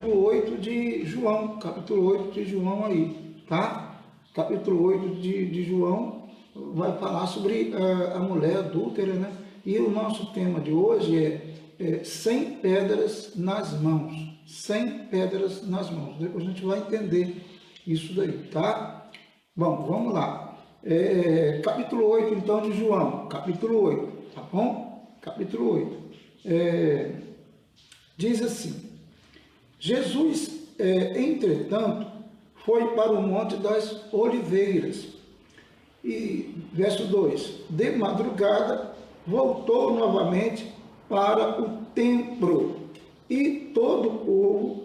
8 de João, capítulo 8 de João aí, tá? Capítulo 8 de João vai falar sobre a mulher adúltera, né? E o nosso tema de hoje é 100 pedras nas mãos. 100 pedras nas mãos. Depois a gente vai entender isso daí, tá? Bom, vamos lá. Capítulo 8 então de João, capítulo 8, tá bom? Capítulo 8. Diz assim: Jesus, entretanto, foi para o Monte das Oliveiras. E, verso 2: de madrugada, voltou novamente para o templo, e todo o povo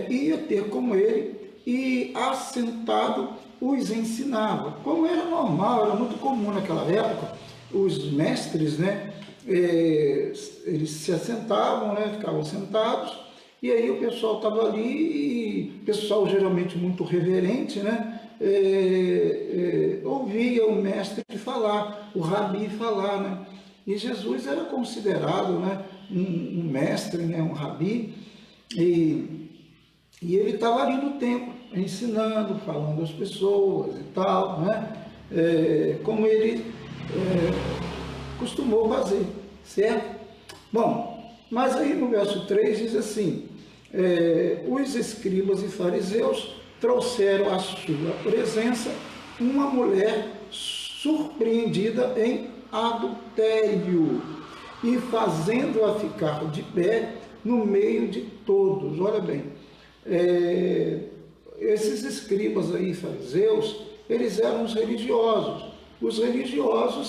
ia ter com ele, e assentado os ensinava. Como era normal, era muito comum naquela época, os mestres, né, eles se assentavam, né, ficavam sentados, e aí o pessoal estava ali, e o pessoal geralmente muito reverente, né, ouvia o mestre falar, o rabi falar, né? E Jesus era considerado, né, um mestre, né, um rabi, e ele estava ali no templo, ensinando, falando às pessoas e tal, né? Como ele costumou fazer, certo? Bom, mas aí no verso 3 diz assim: os escribas e fariseus trouxeram à sua presença uma mulher surpreendida em adultério, e fazendo-a ficar de pé no meio de todos. Olha bem, esses escribas aí, fariseus, eles eram os religiosos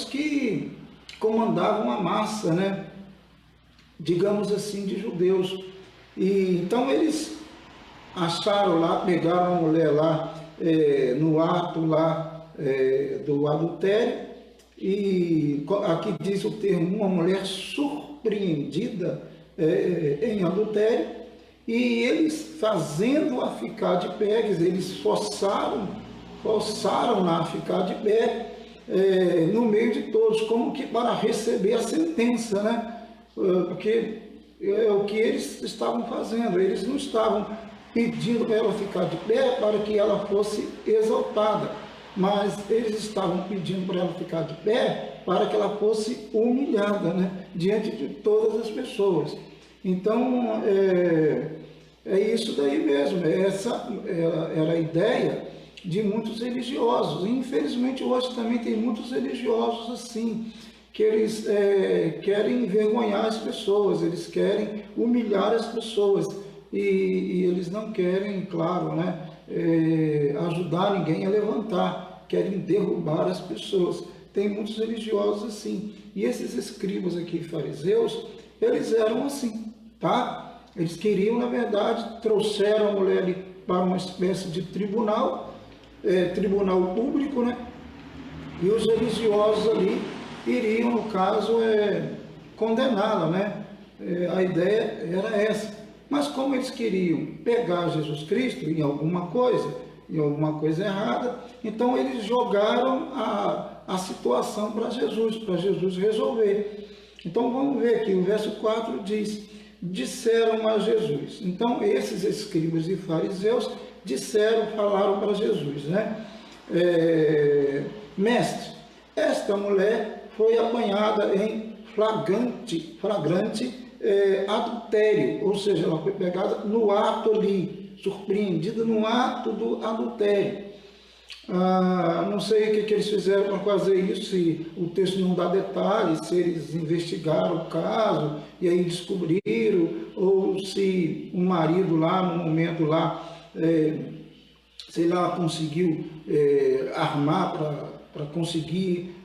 que comandavam a massa, né? Digamos assim, de judeus. E então eles acharam lá, pegaram a mulher lá no ato lá do adultério, e aqui diz o termo, uma mulher surpreendida em adultério, e eles fazendo-a ficar de pé, eles forçaram-na a ficar de pé no meio de todos, como que para receber a sentença, né? Porque é o que eles estavam fazendo, eles não estavam pedindo para ela ficar de pé para que ela fosse exaltada, mas eles estavam pedindo para ela ficar de pé para que ela fosse humilhada, né, diante de todas as pessoas. Então, é isso daí mesmo, essa era a ideia de muitos religiosos. E, infelizmente, hoje também tem muitos religiosos assim, que eles querem envergonhar as pessoas, eles querem humilhar as pessoas, e eles não querem, claro, né, ajudar ninguém a levantar, querem derrubar as pessoas. Tem muitos religiosos assim, e esses escribas aqui, fariseus, eles eram assim, tá? Eles queriam, na verdade, trouxeram a mulher ali para uma espécie de tribunal, tribunal público, né? E os religiosos ali iriam, no caso, condená-la, né? A ideia era essa. Mas como eles queriam pegar Jesus Cristo em alguma coisa errada, então eles jogaram a situação para Jesus resolver. Então vamos ver aqui, o verso 4 diz: disseram a Jesus. Então esses escribas e fariseus falaram para Jesus, né? Mestre, esta mulher foi apanhada em flagrante adultério, ou seja, ela foi pegada no ato ali, surpreendida no ato do adultério. Não sei o que eles fizeram para fazer isso, se o texto não dá detalhes, se eles investigaram o caso e aí descobriram, ou se o marido lá, no momento lá, sei lá, conseguiu armar para conseguir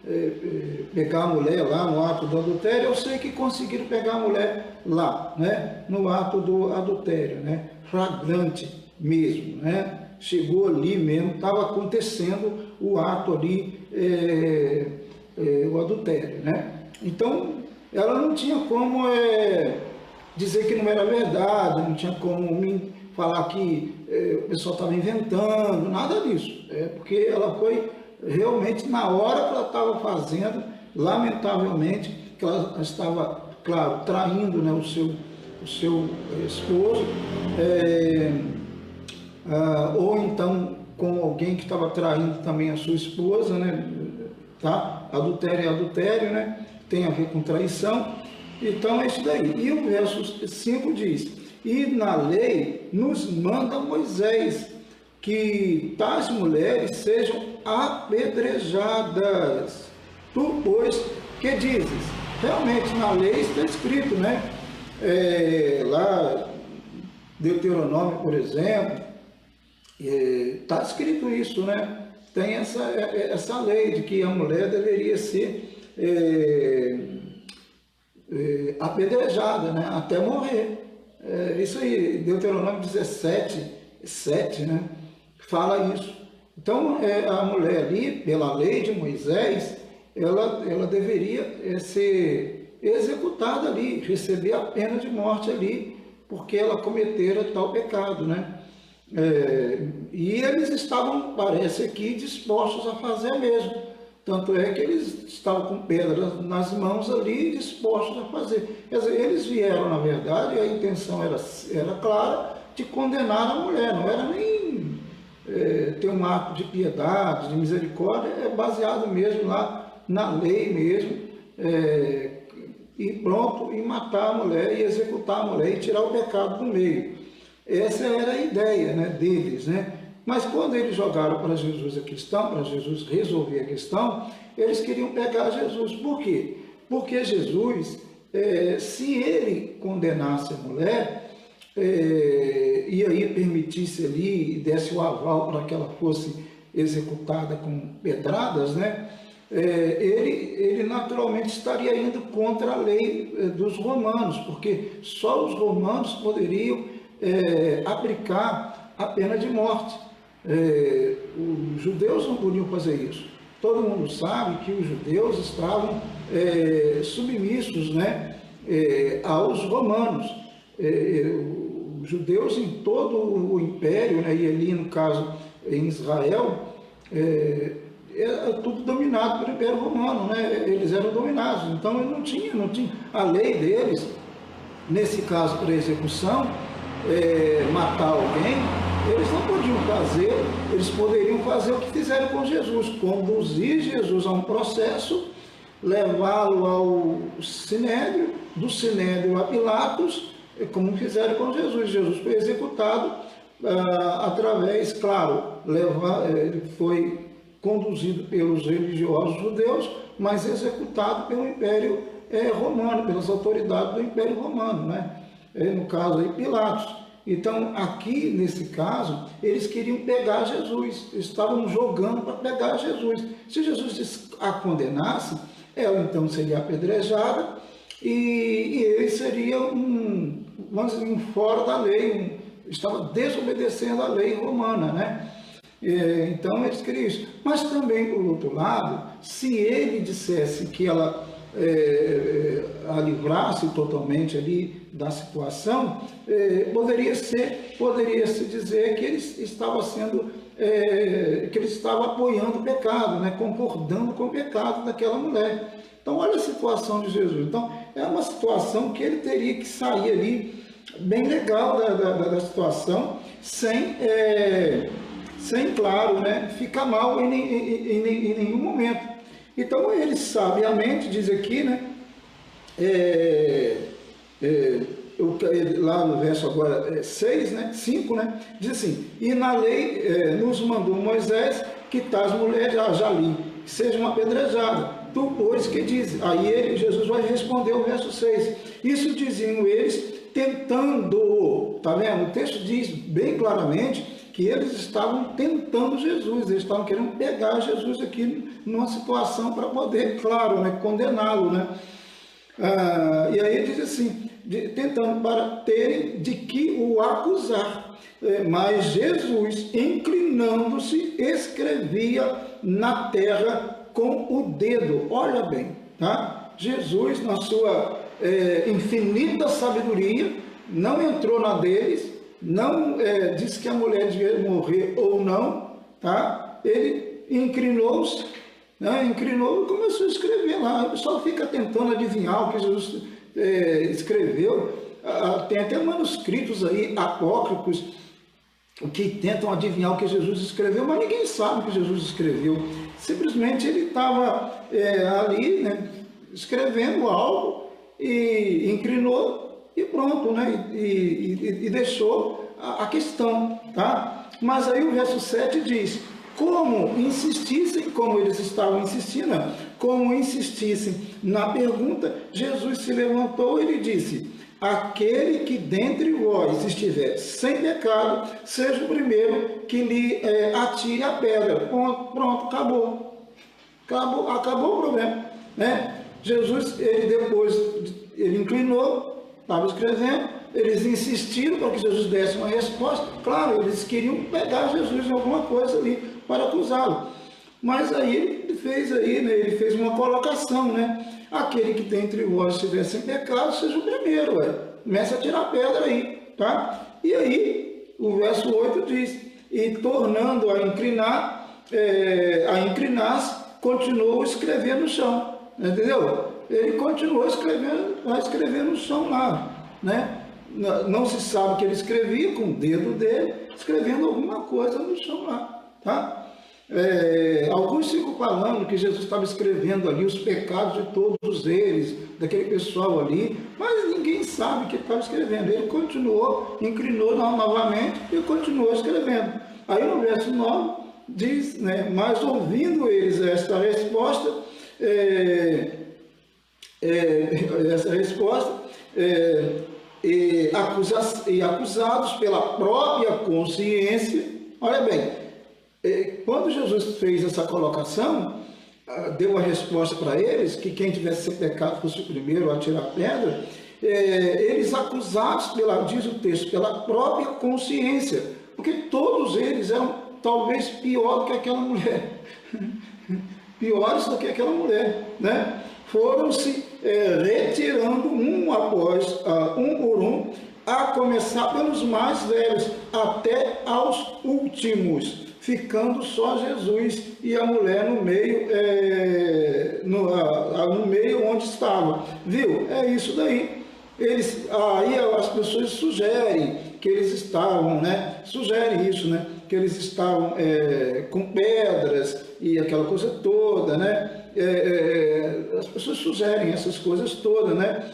pegar a mulher lá no ato do adultério. Eu sei que conseguiram pegar a mulher lá, né, no ato do adultério, né, flagrante mesmo, né, chegou ali mesmo, estava acontecendo o ato ali, o adultério, né. Então, ela não tinha como dizer que não era verdade, não tinha como falar que o pessoal estava inventando, nada disso, porque ela foi realmente na hora que ela estava fazendo, lamentavelmente, que ela estava, claro, traindo, né, o seu esposo, ou então com alguém que estava traindo também a sua esposa, né? Tá? Adultério é adultério, né? Tem a ver com traição. Então é isso daí. E o verso 5 diz: e na lei nos manda Moisés que tais mulheres sejam apedrejadas. Tu, pois, que dizes? Realmente na lei está escrito, né? Lá, Deuteronômio, por exemplo, está escrito isso, né? Tem essa lei de que a mulher deveria ser apedrejada, né? Até morrer. Isso aí, Deuteronômio 17, 7, né? Fala isso. Então, a mulher ali, pela lei de Moisés, ela deveria ser executada ali, receber a pena de morte ali, porque ela cometera tal pecado, né? E eles estavam, parece aqui, dispostos a fazer mesmo. Tanto é que eles estavam com pedras nas mãos ali, dispostos a fazer. Quer dizer, eles vieram, na verdade, a intenção era clara, de condenar a mulher, não era nem ter um ato de piedade, de misericórdia, é baseado mesmo lá na lei mesmo, e pronto, e matar a mulher, e executar a mulher, e tirar o pecado do meio. Essa era a ideia, né, deles, né? Mas quando eles jogaram para Jesus a questão, para Jesus resolver a questão, eles queriam pegar Jesus. Por quê? Porque Jesus, se ele condenasse a mulher, e aí permitisse ali, e desse o aval para que ela fosse executada com pedradas, né? Ele naturalmente estaria indo contra a lei dos romanos, porque só os romanos poderiam aplicar a pena de morte. Os judeus não podiam fazer isso. Todo mundo sabe que os judeus estavam submissos, né, aos romanos. Os judeus em todo o império, né, e ali no caso em Israel, era tudo dominado pelo Império Romano, né? Eles eram dominados, então não tinha a lei deles, nesse caso para execução, matar alguém, eles não podiam fazer, eles poderiam fazer o que fizeram com Jesus, conduzir Jesus a um processo, levá-lo ao Sinédrio, do Sinédrio a Pilatos, como fizeram com Jesus. Jesus foi executado através, claro, ele foi conduzido pelos religiosos judeus, mas executado pelo Império Romano, pelas autoridades do Império Romano, né? No caso aí, Pilatos. Então, aqui, nesse caso, eles queriam pegar Jesus, estavam jogando para pegar Jesus. Se Jesus a condenasse, ela então seria apedrejada e ele seria vamos dizer, um fora da lei, estava desobedecendo a lei romana, né? Então, eles queriam isso. Mas também, por outro lado, se ele dissesse que ela a livrasse totalmente ali da situação, poderia se dizer que ele estava sendo, que ele estava apoiando o pecado, né? Concordando com o pecado daquela mulher. Então, olha a situação de Jesus. Então, é uma situação que ele teria que sair ali bem legal da situação, sem, claro, né, ficar mal em nenhum momento. Então, ele sabiamente diz aqui, né, lá no verso agora 6, né, 5, né, diz assim: e na lei nos mandou Moisés que tais mulheres, já li, sejam apedrejadas. Tu, pois, que diz? Aí Jesus vai responder o verso 6. Isso diziam eles, tentando, tá vendo? O texto diz bem claramente que eles estavam tentando Jesus, eles estavam querendo pegar Jesus aqui numa situação para poder, claro, né, condená-lo, né? E aí ele diz assim, tentando para terem de que o acusar. Mas Jesus, inclinando-se, escrevia na terra com o dedo. Olha bem, tá? Jesus, na sua infinita sabedoria, não entrou na deles, não disse que a mulher devia morrer ou não, tá? Ele inclinou-se, né? Inclinou e começou a escrever lá. O pessoal fica tentando adivinhar o que Jesus escreveu. Tem até manuscritos aí apócrifos que tentam adivinhar o que Jesus escreveu, mas ninguém sabe o que Jesus escreveu. Simplesmente ele estava ali, né, escrevendo algo e inclinou e pronto, né, e deixou a questão, tá? Mas aí o verso 7 diz: como insistissem, como eles estavam insistindo, como insistissem na pergunta, Jesus se levantou e lhe disse: aquele que dentre vós estiver sem pecado, seja o primeiro que lhe atire a pedra. Pronto, acabou o problema, né? Jesus, ele inclinou, estava escrevendo, eles insistiram para que Jesus desse uma resposta. Claro, eles queriam pegar Jesus em alguma coisa ali para acusá-lo. Mas aí ele fez ele fez uma colocação, né? Aquele que dentre vós estiver sem pecado, seja o primeiro, começa a tirar pedra aí, tá? E aí, o verso 8 diz: e tornando a inclinar-se, continuou a escrever no chão, entendeu? Ele continuou a escrever no chão lá, né? Não se sabe o que ele escrevia, com o dedo dele, escrevendo alguma coisa no chão lá, tá? Alguns ficam falando que Jesus estava escrevendo ali os pecados de todos eles, daquele pessoal ali, mas ninguém sabe o que ele estava escrevendo. Ele continuou, inclinou novamente e continuou escrevendo. Aí no verso 9 diz, né, mas ouvindo eles esta resposta, e acusados pela própria consciência, olha bem, quando Jesus fez essa colocação, deu a resposta para eles, que quem tivesse sem pecado fosse o primeiro a tirar pedra, eles acusados, diz o texto, pela própria consciência, porque todos eles eram talvez pior do que aquela mulher, piores do que aquela mulher, né? Foram se retirando um por um, a começar pelos mais velhos, até aos últimos, ficando só Jesus e a mulher no meio, no meio onde estava. Viu? É isso daí. Aí as pessoas sugerem que eles estavam, né? Sugerem isso, né? Que eles estavam com pedras e aquela coisa toda, né? As pessoas sugerem essas coisas todas, né?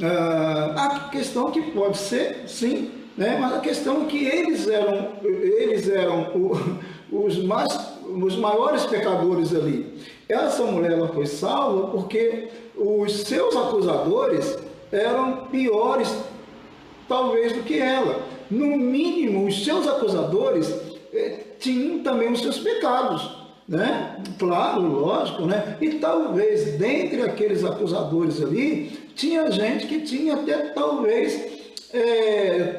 A questão que pode ser, sim, né? Mas a questão é que eles eram os maiores pecadores ali. Essa mulher ela foi salva porque os seus acusadores eram piores, talvez, do que ela. No mínimo, os seus acusadores tinham também os seus pecados, né? Claro, lógico, né? E talvez, dentre aqueles acusadores ali, tinha gente que tinha até, talvez,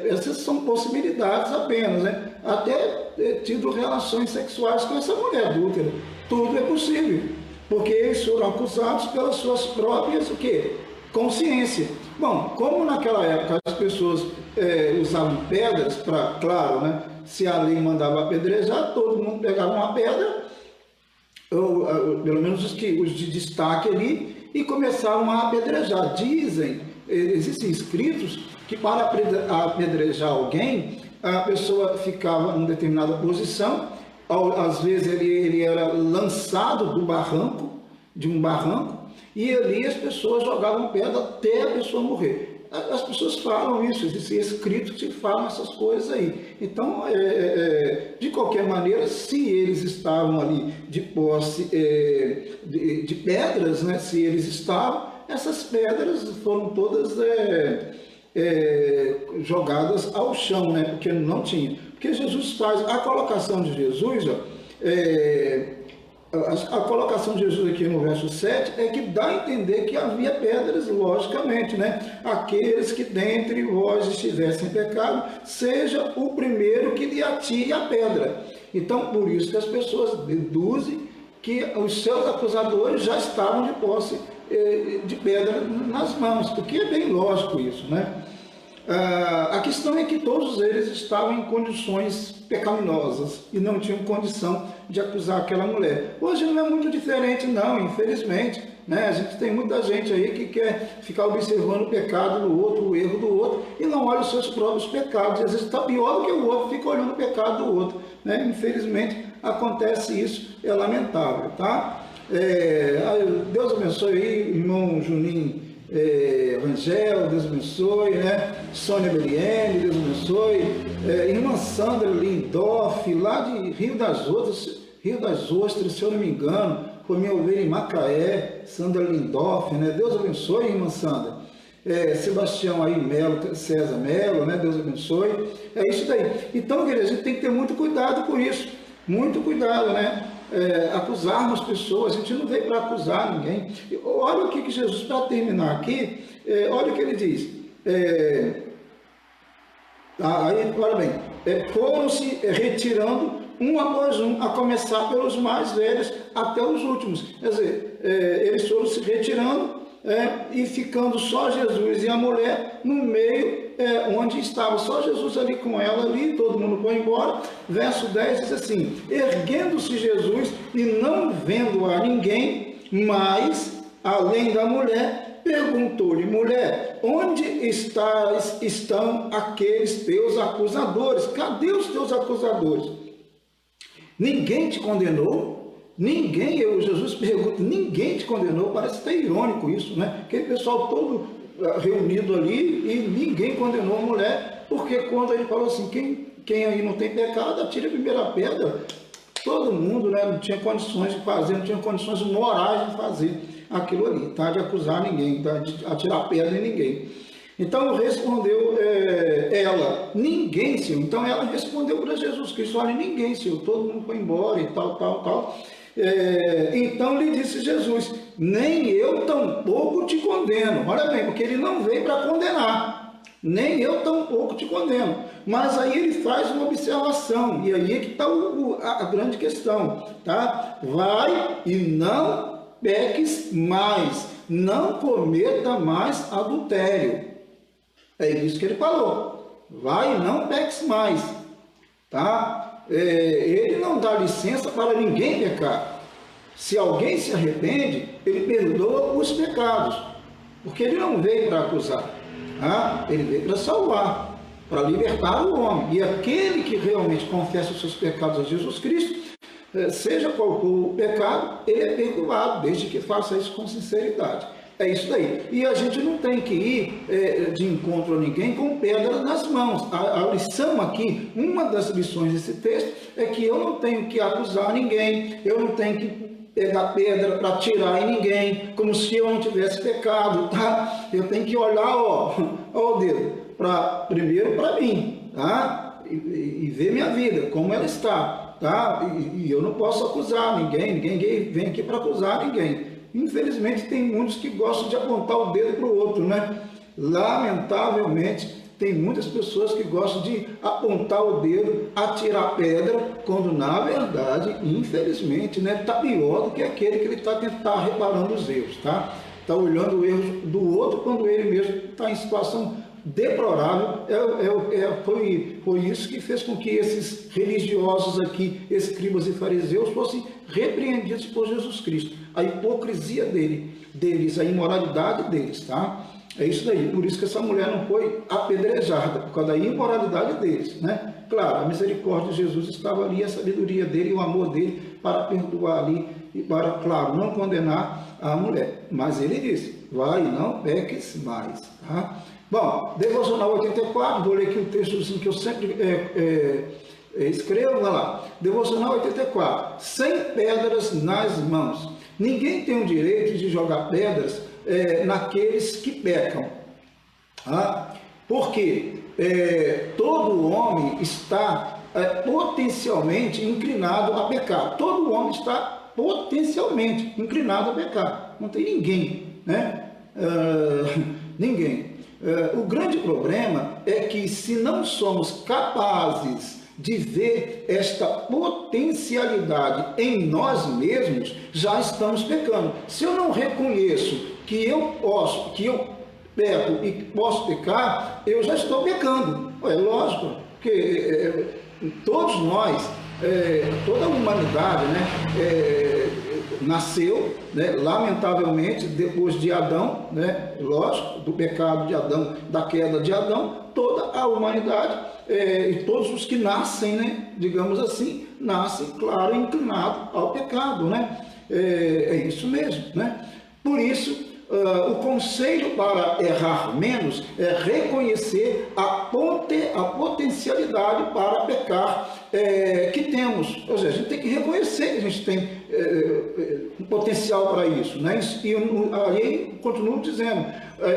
essas são possibilidades apenas, né? Até tido relações sexuais com essa mulher adúltera. Tudo é possível, porque eles foram acusados pelas suas próprias, o quê? Consciência. Bom, como naquela época as pessoas usavam pedras para, claro, né? Se a lei mandava apedrejar, todo mundo pegava uma pedra, ou pelo menos os de destaque ali, e começavam a apedrejar. Existem escritos que para apedrejar alguém, a pessoa ficava em determinada posição, às vezes ele era lançado de um barranco, e ali as pessoas jogavam pedra até a pessoa morrer. As pessoas falam isso, existem escritos que falam essas coisas aí. Então, de qualquer maneira, se eles estavam ali de posse de pedras, né, se eles estavam, essas pedras foram todas jogadas ao chão, né, porque não tinha. Porque Jesus faz a colocação de Jesus, a colocação de Jesus aqui no verso 7 é que dá a entender que havia pedras, logicamente, né? Aqueles que dentre vós estivessem em pecado, seja o primeiro que lhe atire a pedra. Então, por isso que as pessoas deduzem que os seus acusadores já estavam de posse de pedra nas mãos, porque é bem lógico isso, né? A questão é que todos eles estavam em condições pecaminosas e não tinham condição de acusar aquela mulher. Hoje não é muito diferente não, infelizmente. né? A gente tem muita gente aí que quer ficar observando o pecado do outro, o erro do outro, e não olha os seus próprios pecados. E às vezes está pior do que o outro, fica olhando o pecado do outro, né? Infelizmente acontece isso, é lamentável, tá? Deus abençoe aí, irmão Juninho Rangel, Deus abençoe, né? Sônia Beliene, Deus abençoe, irmã Sandra Lindorf, lá de Rio das Ostras, se eu não me engano, foi minha ovelha em Macaé, Sandra Lindorf, né? Deus abençoe, irmã Sandra. Sebastião aí Melo, César Melo, né? Deus abençoe. É isso daí. Então, queridos, a gente tem que ter muito cuidado com isso, muito cuidado, né? Acusarmos pessoas, a gente não veio para acusar ninguém. Olha o que Jesus, para terminar aqui, olha o que ele diz. Olha bem, foram-se retirando um após um, a começar pelos mais velhos até os últimos. Quer dizer, eles foram se retirando e ficando só Jesus e a mulher no meio onde estava só Jesus ali com ela ali, todo mundo foi embora. Verso 10 diz assim: erguendo-se Jesus e não vendo a ninguém mais além da mulher, perguntou-lhe: mulher, onde estão aqueles teus acusadores? Cadê os teus acusadores? Ninguém te condenou? Ninguém, Jesus pergunta, ninguém te condenou? Parece até irônico isso, né? Aquele pessoal todo reunido ali e ninguém condenou a mulher, porque quando ele falou assim, quem aí não tem pecado, atire a primeira pedra. Todo mundo, né, não tinha condições de fazer, não tinha condições morais de fazer aquilo ali, tá? De acusar ninguém, tá? De atirar pedra em ninguém. Então respondeu ela, ninguém, Senhor. Então ela respondeu para Jesus Cristo, olha, ninguém, Senhor, todo mundo foi embora e tal. Então lhe disse Jesus, nem eu tampouco te condeno. Olha bem, porque ele não veio para condenar, nem eu tampouco te condeno. Mas aí ele faz uma observação, e aí é que está a grande questão, tá? Vai e não peques mais, não cometa mais adultério. É isso que ele falou, vai e não peques mais, tá? Ele não dá licença para ninguém pecar. Se alguém se arrepende, ele perdoa os pecados, porque ele não veio para acusar, tá? Ele veio para salvar, para libertar o homem. E aquele que realmente confessa os seus pecados a Jesus Cristo, seja qual for o pecado, ele é perdoado, desde que faça isso com sinceridade. É isso daí. E a gente não tem que ir de encontro a ninguém com pedra nas mãos. A lição aqui, uma das lições desse texto, é que eu não tenho que acusar ninguém, eu não tenho que pegar pedra para tirar em ninguém, como se eu não tivesse pecado, tá? Eu tenho que olhar, ó o dedo, primeiro para mim, tá? E ver minha vida, como ela está, tá? E eu não posso acusar ninguém vem aqui para acusar ninguém. Infelizmente tem muitos que gostam de apontar o dedo para o outro, né? Lamentavelmente tem muitas pessoas que gostam de apontar o dedo, atirar pedra, quando na verdade, infelizmente, né, está pior do que aquele que ele está reparando os erros, tá? Está olhando o erro do outro quando ele mesmo está em situação deplorável. Foi isso que fez com que esses religiosos aqui, escribas e fariseus, fossem repreendidos por Jesus Cristo. A hipocrisia deles, a imoralidade deles, tá? É isso daí. Por isso que essa mulher não foi apedrejada, por causa da imoralidade deles, né? Claro, a misericórdia de Jesus estava ali, a sabedoria dele e o amor dele para perdoar ali e para, claro, não condenar a mulher. Mas ele disse, vai, não peques mais, tá? Bom, Devocional 84, vou ler aqui o textozinho que eu sempre escrevo, vai lá. Devocional 84, sem pedras nas mãos. Ninguém tem o direito de jogar pedras naqueles que pecam. Tá? Porque todo homem está potencialmente inclinado a pecar. Todo homem está potencialmente inclinado a pecar. Não tem ninguém, né? Ninguém. O grande problema é que se não somos capazes de ver esta potencialidade em nós mesmos, já estamos pecando. Se eu não reconheço que eu peco e posso pecar, eu já estou pecando. É lógico, porque todos nós, toda a humanidade, né, nasceu, né, lamentavelmente, depois de Adão, né, lógico, do pecado de Adão, da queda de Adão, toda a humanidade e todos os que nascem, né, digamos assim, nascem, claro, inclinados ao pecado, né? É isso mesmo, né? Por isso, o conselho para errar menos é reconhecer a potencialidade para pecar que temos. Ou seja, a gente tem que reconhecer que a gente tem um potencial para isso, né? E aí, continuo dizendo,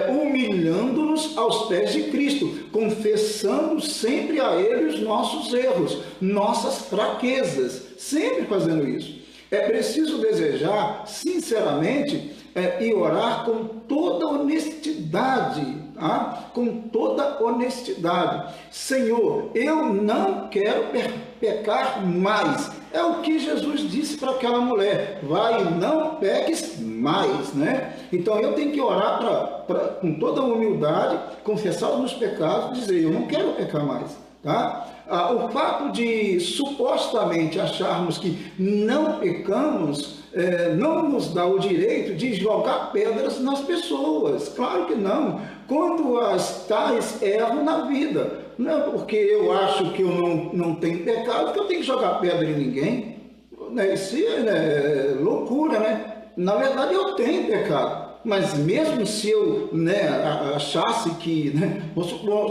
humilhando-nos aos pés de Cristo, confessando sempre a Ele os nossos erros, nossas fraquezas, sempre fazendo isso. É preciso desejar, sinceramente, e orar com toda honestidade, tá? Com toda honestidade. Senhor, eu não quero pecar mais. É o que Jesus disse para aquela mulher: vai e não peques mais, né? Então eu tenho que orar com toda humildade, confessar os meus pecados, dizer: eu não quero pecar mais, tá? O fato de supostamente acharmos que não pecamos não nos dá o direito de jogar pedras nas pessoas. Claro que não. Quando as tais erram na vida, não é porque eu acho que eu não tenho pecado que eu tenho que jogar pedra em ninguém. Isso é loucura, né? Na verdade, eu tenho pecado. Mas mesmo se eu achasse que,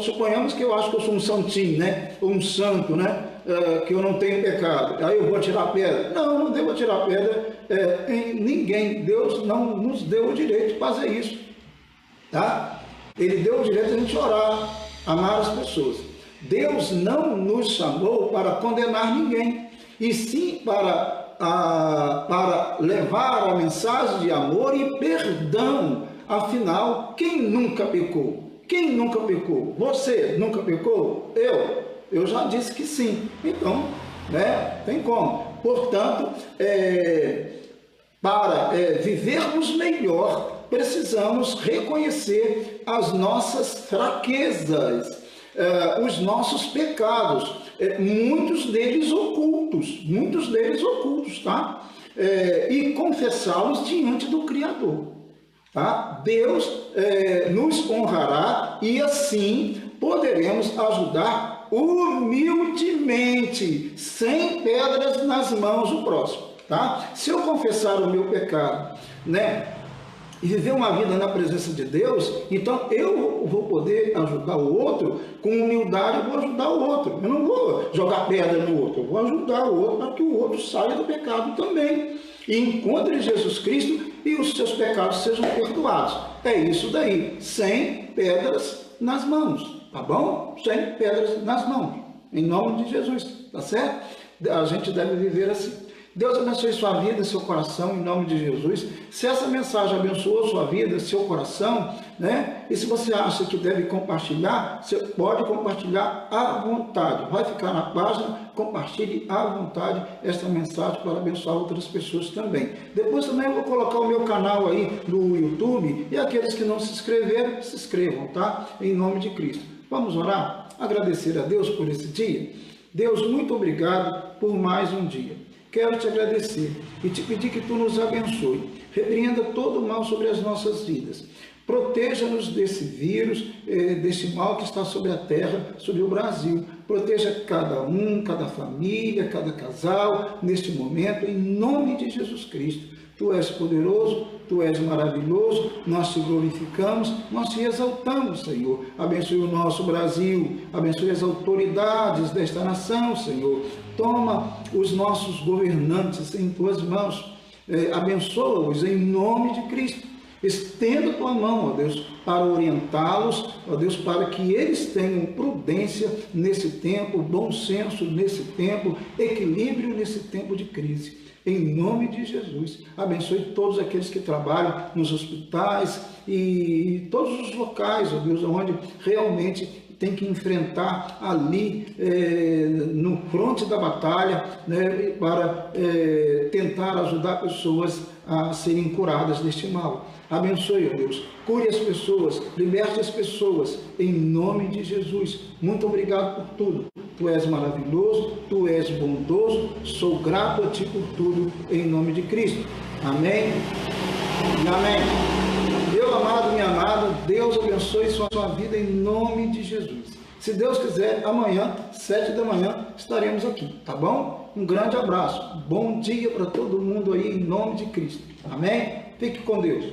suponhamos que eu acho que eu sou um santinho, né? Ou um santo, né? Que eu não tenho pecado, aí eu vou tirar pedra. Não devo tirar pedra em ninguém. Deus não nos deu o direito de fazer isso, tá? Ele deu o direito de a gente orar, amar as pessoas. Deus não nos chamou para condenar ninguém, e sim para levar a mensagem de amor e perdão. Afinal, quem nunca pecou? Quem nunca pecou? Você nunca pecou? Eu já disse que sim. Então, tem como. Portanto, para vivermos melhor, precisamos reconhecer as nossas fraquezas, os nossos pecados, muitos deles ocultos, tá? E confessá-los diante do Criador, tá? Deus nos honrará e assim poderemos ajudar humildemente, sem pedras nas mãos do próximo, tá? Se eu confessar o meu pecado, e viver uma vida na presença de Deus, então eu vou poder ajudar o outro com humildade. Eu vou ajudar o outro, eu não vou jogar pedra no outro, eu vou ajudar o outro para que o outro saia do pecado também e encontre Jesus Cristo e os seus pecados sejam perdoados. É isso daí, sem pedras nas mãos, tá bom? Sem pedras nas mãos, em nome de Jesus, tá certo? A gente deve viver assim. Deus abençoe sua vida, seu coração, em nome de Jesus. Se essa mensagem abençoou sua vida, seu coração, e se você acha que deve compartilhar, você pode compartilhar à vontade. Vai ficar na página, compartilhe à vontade esta mensagem para abençoar outras pessoas também. Depois também eu vou colocar o meu canal aí no YouTube, e aqueles que não se inscreveram, se inscrevam, tá? Em nome de Cristo. Vamos orar? Agradecer a Deus por esse dia. Deus, muito obrigado por mais um dia. Quero te agradecer e te pedir que tu nos abençoe. Repreenda todo o mal sobre as nossas vidas. Proteja-nos desse vírus, desse mal que está sobre a terra, sobre o Brasil. Proteja cada um, cada família, cada casal, neste momento, em nome de Jesus Cristo. Tu és poderoso, Tu és maravilhoso, nós te glorificamos, nós te exaltamos, Senhor. Abençoe o nosso Brasil, abençoe as autoridades desta nação, Senhor. Toma os nossos governantes em Tuas mãos, abençoa-os em nome de Cristo. Estenda a Tua mão, ó Deus, para orientá-los, ó Deus, para que eles tenham prudência nesse tempo, bom senso nesse tempo, equilíbrio nesse tempo de crise. Em nome de Jesus, abençoe todos aqueles que trabalham nos hospitais e todos os locais, ó Deus, onde realmente tem que enfrentar ali no fronte da batalha, para tentar ajudar pessoas a serem curadas deste mal. Abençoe, ó Deus, cure as pessoas, liberte as pessoas, em nome de Jesus. Muito obrigado por tudo. Tu és maravilhoso, Tu és bondoso, sou grato a Ti por tudo, em nome de Cristo. Amém e amém. Meu amado, minha amada, Deus abençoe sua vida em nome de Jesus. Se Deus quiser, amanhã, 7 da manhã, estaremos aqui, tá bom? Um grande abraço. Bom dia para todo mundo aí, em nome de Cristo. Amém? Fique com Deus.